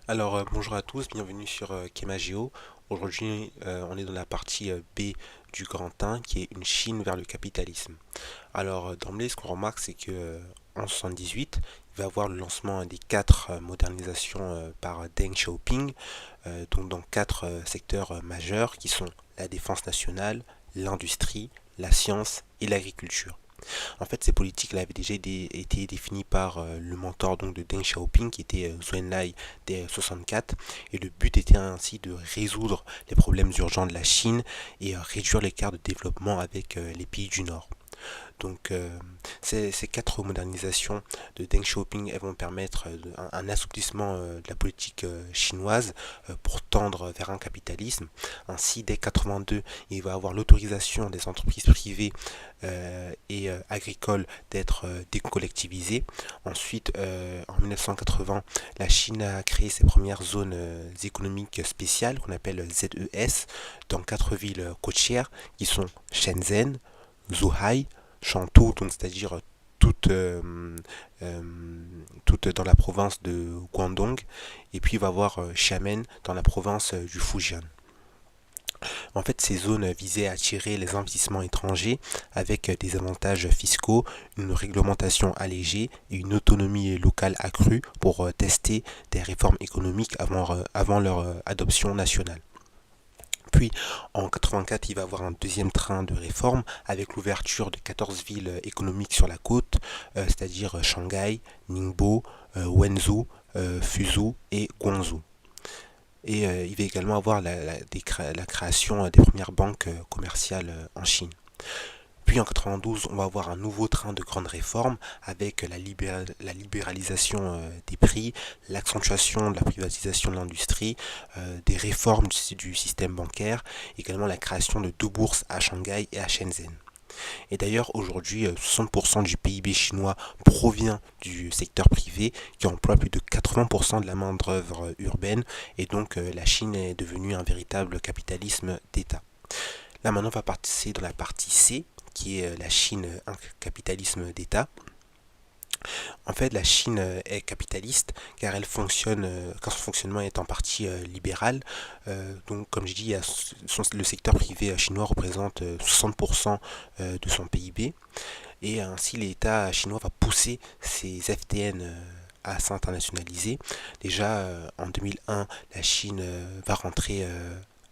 Bonjour à tous, bienvenue sur Kemageo. Aujourd'hui, on est dans la partie B du Grand 1 qui est une Chine vers le capitalisme. D'emblée, ce qu'on remarque, c'est que en 78, il va y avoir le lancement des quatre modernisations par Deng Xiaoping, donc dans quatre secteurs majeurs qui sont la défense nationale, l'industrie, la science et l'agriculture. En fait, ces politiques avaient déjà été définies par le mentor donc, de Deng Xiaoping, qui était Zhou Enlai dès 64, et le but était ainsi de résoudre les problèmes urgents de la Chine et réduire l'écart de développement avec les pays du Nord. Donc, ces quatre modernisations de Deng Xiaoping elles vont permettre un assouplissement de la politique chinoise pour tendre vers un capitalisme. Ainsi, dès 82, il va avoir l'autorisation des entreprises privées et agricoles d'être décollectivisées. Ensuite, en 1980, la Chine a créé ses premières zones économiques spéciales qu'on appelle ZES dans quatre villes côtières qui sont Shenzhen, Zhuhai, Shantou, donc c'est-à-dire toute, euh, toute dans la province de Guangdong, et puis il va avoir Xiamen dans la province du Fujian. En fait, ces zones visaient à attirer les investissements étrangers avec des avantages fiscaux, une réglementation allégée et une autonomie locale accrue pour tester des réformes économiques avant leur adoption nationale. Puis en 84, il va y avoir un deuxième train de réforme avec l'ouverture de 14 villes économiques sur la côte, c'est-à-dire Shanghai, Ningbo, Wenzhou, Fuzhou et Guangzhou. Et il va également avoir la création des premières banques commerciales en Chine. Puis en 92, on va avoir un nouveau train de grandes réformes avec la libéralisation des prix, l'accentuation de la privatisation de l'industrie, des réformes du système bancaire, également la création de deux bourses à Shanghai et à Shenzhen. Et d'ailleurs, aujourd'hui, 60% du PIB chinois provient du secteur privé qui emploie plus de 80% de la main-d'œuvre urbaine et donc la Chine est devenue un véritable capitalisme d'État. Là maintenant, on va passer dans la partie C qui est la Chine, un capitalisme d'État. En fait, la Chine est capitaliste car elle fonctionne, car son fonctionnement est en partie libéral. Donc, comme je dis, le secteur privé chinois représente 60% de son PIB et ainsi l'État chinois va pousser ses FTN à s'internationaliser. Déjà, en 2001, la Chine va rentrer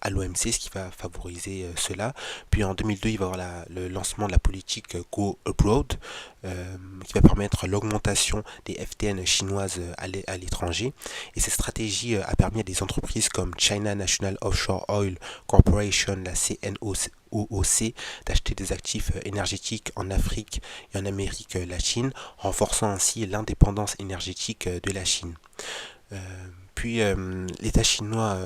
à l'OMC, ce qui va favoriser cela. Puis en 2002, il va y avoir le lancement de la politique Go Abroad, qui va permettre l'augmentation des FTN chinoises à l'étranger. Et cette stratégie a permis à des entreprises comme China National Offshore Oil Corporation, la CNOOC, d'acheter des actifs énergétiques en Afrique et en Amérique latine, renforçant ainsi l'indépendance énergétique de la Chine. Euh, L'État chinois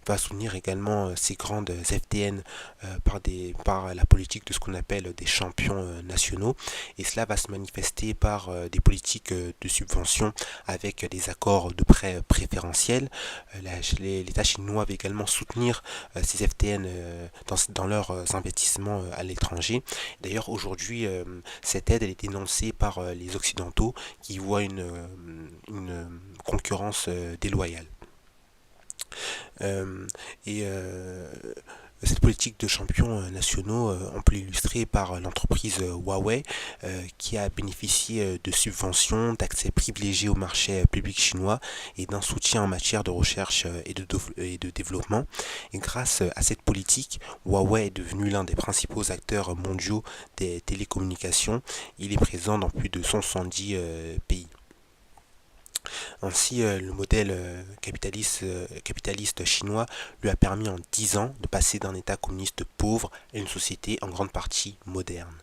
va soutenir également ces grandes FDN par la politique de ce qu'on appelle des champions nationaux. Et cela va se manifester par des politiques de subvention avec des accords de prêt préférentiels. L'État chinois va également soutenir ces FDN dans leurs investissements à l'étranger. D'ailleurs, aujourd'hui, cette aide elle est dénoncée par les Occidentaux qui voient une concurrence déloyale. Euh, et cette politique de champions nationaux, on peut l'illustrer par l'entreprise Huawei qui a bénéficié de subventions, d'accès privilégié au marché public chinois et d'un soutien en matière de recherche et de développement. Et grâce à cette politique, Huawei est devenu l'un des principaux acteurs mondiaux des télécommunications. Il est présent dans plus de 170 pays. Ainsi, le modèle capitaliste chinois lui a permis en 10 ans de passer d'un État communiste pauvre à une société en grande partie moderne.